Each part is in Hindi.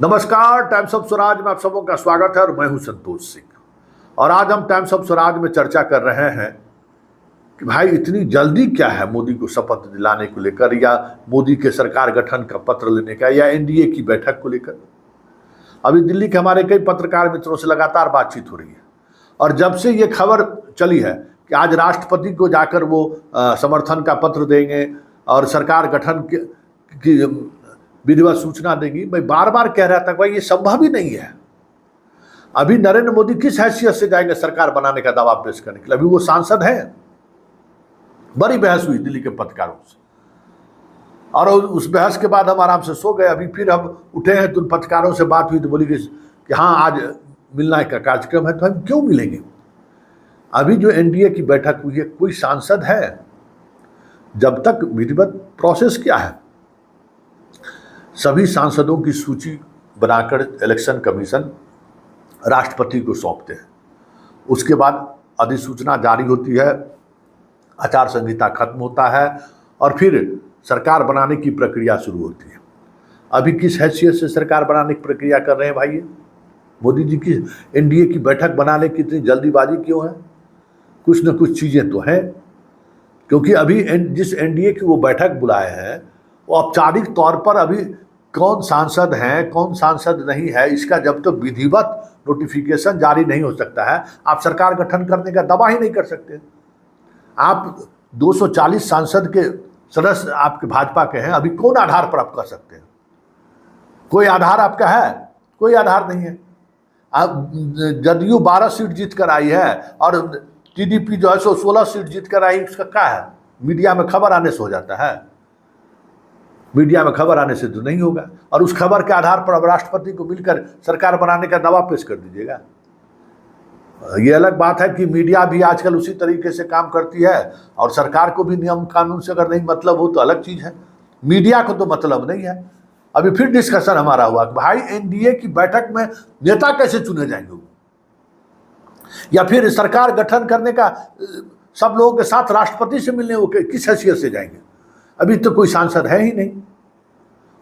नमस्कार, टाइम्स ऑफ स्वराज में आप सबों का स्वागत है और मैं हूं संतोष सिंह। और आज हम टाइम्स ऑफ स्वराज में चर्चा कर रहे हैं कि भाई इतनी जल्दी क्या है मोदी को शपथ दिलाने को लेकर, या मोदी के सरकार गठन का पत्र लेने का, या एनडीए की बैठक को लेकर। अभी दिल्ली के हमारे कई पत्रकार मित्रों से लगातार बातचीत हो रही है और जब से ये खबर चली है कि आज राष्ट्रपति को जाकर वो समर्थन का पत्र देंगे और सरकार गठन की विधिवत सूचना देंगी, मैं बार बार कह रहा था भाई ये संभव ही नहीं है। अभी नरेंद्र मोदी किस हैसियत से जाएंगे सरकार बनाने का दावा पेश करने के लिए? अभी वो सांसद हैं। बड़ी बहस हुई दिल्ली के पत्रकारों से और उस बहस के बाद हम आराम से सो गए। अभी फिर हम उठे हैं तो उन पत्रकारों से बात हुई तो बोली कि हाँ आज मिलना का कार्यक्रम है। तो हम क्यों मिलेंगे? अभी जो एनडीए की बैठक हुई है, कोई सांसद है? जब तक विधिवत प्रोसेस क्या है, सभी सांसदों की सूची बनाकर इलेक्शन कमीशन राष्ट्रपति को सौंपते हैं। उसके बाद अधिसूचना जारी होती है, आचार संहिता खत्म होता है और फिर सरकार बनाने की प्रक्रिया शुरू होती है। अभी किस हैसियत से सरकार बनाने की प्रक्रिया कर रहे हैं भाई? मोदी जी की एनडीए की बैठक बनाने की इतनी जल्दीबाजी क्यों है? कुछ न कुछ चीज़ें तो हैं, क्योंकि अभी जिस एनडीए की वो बैठक बुलाए हैं वो औपचारिक तौर पर अभी कौन सांसद हैं कौन सांसद नहीं है, इसका जब तक विधिवत नोटिफिकेशन जारी नहीं हो सकता है आप सरकार गठन करने का दावा ही नहीं कर सकते। आप 240 सांसद के सदस्य आपके भाजपा के हैं, अभी कौन आधार पर आप कर सकते हैं? कोई आधार आपका है? कोई आधार नहीं है। अब जदयू 12 सीट जीत कर आई है और टीडीपी जो है 16 सीट जीत कर आई, उसका क्या है? मीडिया में खबर आने से हो जाता है? मीडिया में खबर आने से तो नहीं होगा। और उस खबर के आधार पर अब राष्ट्रपति को मिलकर सरकार बनाने का दावा पेश कर दीजिएगा। ये अलग बात है कि मीडिया भी आजकल उसी तरीके से काम करती है और सरकार को भी नियम कानून से अगर नहीं मतलब हो तो अलग चीज़ है, मीडिया को तो मतलब नहीं है। अभी फिर डिस्कशन हमारा हुआ कि भाई एनडीए की बैठक में नेता कैसे चुने जाएंगे, या फिर सरकार गठन करने का सब लोगों के साथ राष्ट्रपति से मिलने वो किस हैसियत से जाएंगे? अभी तो कोई सांसद है ही नहीं।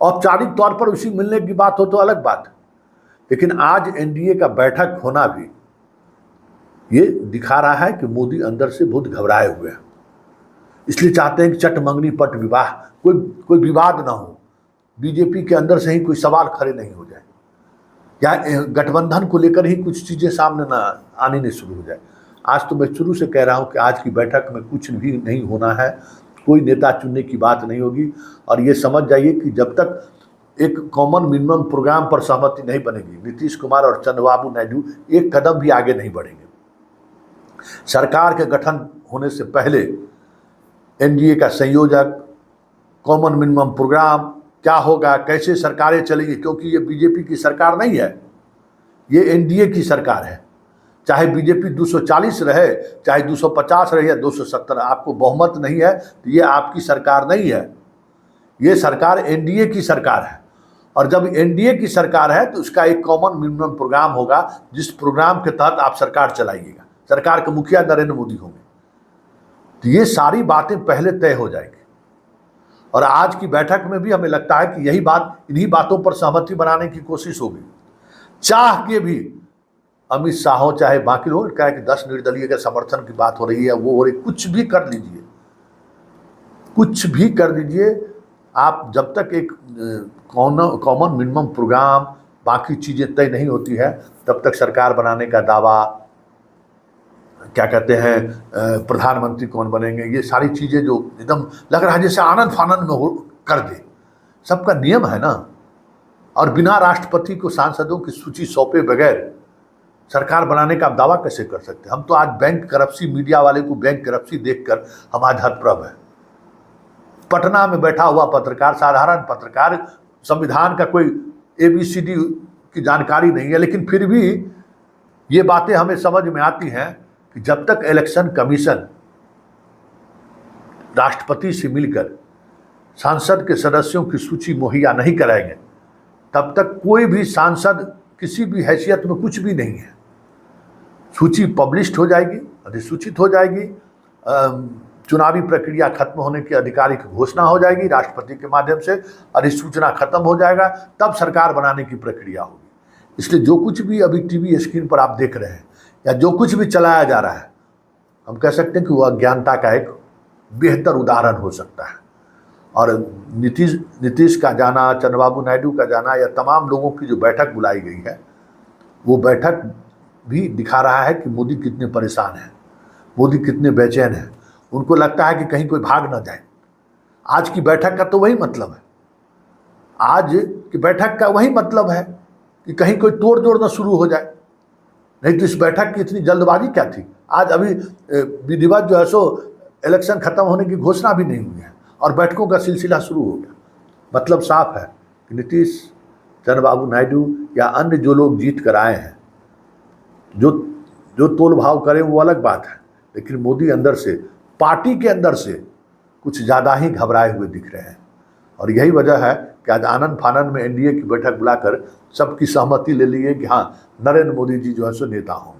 औपचारिक तौर पर उसी मिलने की बात हो तो अलग बात है, लेकिन आज एनडीए का बैठक होना भी ये दिखा रहा है कि मोदी अंदर से बहुत घबराए हुए हैं। इसलिए चाहते हैं कि चट मंगनी पट विवाह, कोई विवाद ना हो, बीजेपी के अंदर से ही कोई सवाल खड़े नहीं हो जाए, या गठबंधन को लेकर ही कुछ चीज़ें सामने ना आनी नहीं शुरू हो जाए। आज तो मैं शुरू से कह रहा हूँ कि आज की बैठक में कुछ भी नहीं होना है, कोई नेता चुनने की बात नहीं होगी। और ये समझ जाइए कि जब तक एक कॉमन मिनिमम प्रोग्राम पर सहमति नहीं बनेगी, नीतीश कुमार और चंद्रबाबू नायडू एक कदम भी आगे नहीं बढ़ेंगे। सरकार के गठन होने से पहले एनडीए का संयोजक, कॉमन मिनिमम प्रोग्राम क्या होगा, कैसे सरकारें चलेंगी, क्योंकि ये बीजेपी की सरकार नहीं है, ये एनडीए की सरकार है। चाहे बीजेपी 240 रहे, चाहे 250 रहे या 270, आपको बहुमत नहीं है तो ये आपकी सरकार नहीं है, ये सरकार एनडीए की सरकार है। और जब एनडीए की सरकार है तो उसका एक कॉमन मिनिमम प्रोग्राम होगा, जिस प्रोग्राम के तहत आप सरकार चलाइएगा। सरकार के मुखिया नरेंद्र मोदी होंगे, तो ये सारी बातें पहले तय हो जाएगी। और आज की बैठक में भी हमें लगता है कि यही बात, इन्हीं बातों पर सहमति बनाने की कोशिश होगी। चाह के भी अमित शाह हो चाहे बाकी लोग, क्या है कि 10 निर्दलीय के समर्थन की बात हो रही है, वो हो रही, कुछ भी कर लीजिए, कुछ भी कर दीजिए आप, जब तक एक कॉमन मिनिमम प्रोग्राम बाकी चीज़ें तय नहीं होती है तब तक सरकार बनाने का दावा, क्या कहते हैं प्रधानमंत्री कौन बनेंगे, ये सारी चीज़ें जो एकदम लग रहा है जैसे आनंद फानंद में हो कर दे, सबका नियम है ना। और बिना राष्ट्रपति को सांसदों की सूची सौंपे बगैर सरकार बनाने का दावा कैसे कर सकते? हम तो आज बैंक करप्सी, मीडिया वाले को बैंक करप्सी देखकर हम आज हतप्रभ है। पटना में बैठा हुआ पत्रकार, साधारण पत्रकार, संविधान का कोई ABCD की जानकारी नहीं है, लेकिन फिर भी ये बातें हमें समझ में आती हैं कि जब तक इलेक्शन कमीशन राष्ट्रपति से मिलकर सांसद के सदस्यों की सूची मुहैया नहीं कराएंगे तब तक कोई भी सांसद किसी भी हैसियत में कुछ भी नहीं है। सूची पब्लिश्ड हो जाएगी, अधिसूचित हो जाएगी, चुनावी प्रक्रिया खत्म होने की आधिकारिक घोषणा हो जाएगी राष्ट्रपति के माध्यम से, और इस सूचना खत्म हो जाएगा, तब सरकार बनाने की प्रक्रिया होगी। इसलिए जो कुछ भी अभी टीवी स्क्रीन पर आप देख रहे हैं या जो कुछ भी चलाया जा रहा है, हम कह सकते हैं कि वह अज्ञानता का एक बेहतर उदाहरण हो सकता है। और नीतीश का जाना, चंद्रबाबू नायडू का जाना, या तमाम लोगों की जो बैठक बुलाई गई है, वो बैठक भी दिखा रहा है कि मोदी कितने परेशान हैं, मोदी कितने बेचैन हैं। उनको लगता है कि कहीं कोई भाग ना जाए। आज की बैठक का तो वही मतलब है, आज की बैठक का वही मतलब है कि कहीं कोई तोड़ जोड़ ना शुरू हो जाए। नहीं तो इस बैठक की इतनी जल्दबाजी क्या थी। आज अभी विधिवत जो है सो इलेक्शन खत्म होने की घोषणा भी नहीं हुई है और बैठकों का सिलसिला शुरू हो गया। मतलब साफ है कि नीतीश, चंद्रबाबू नायडू या अन्य जो लोग जीत कर आए हैं, जो तोल भाव करें वो अलग बात है, लेकिन मोदी अंदर से, पार्टी के अंदर से कुछ ज़्यादा ही घबराए हुए दिख रहे हैं। और यही वजह है कि आज आनंद फानंद में एनडीए की बैठक बुलाकर सबकी सहमति ले ली है कि हाँ, नरेंद्र मोदी जी जो है सो नेता हों।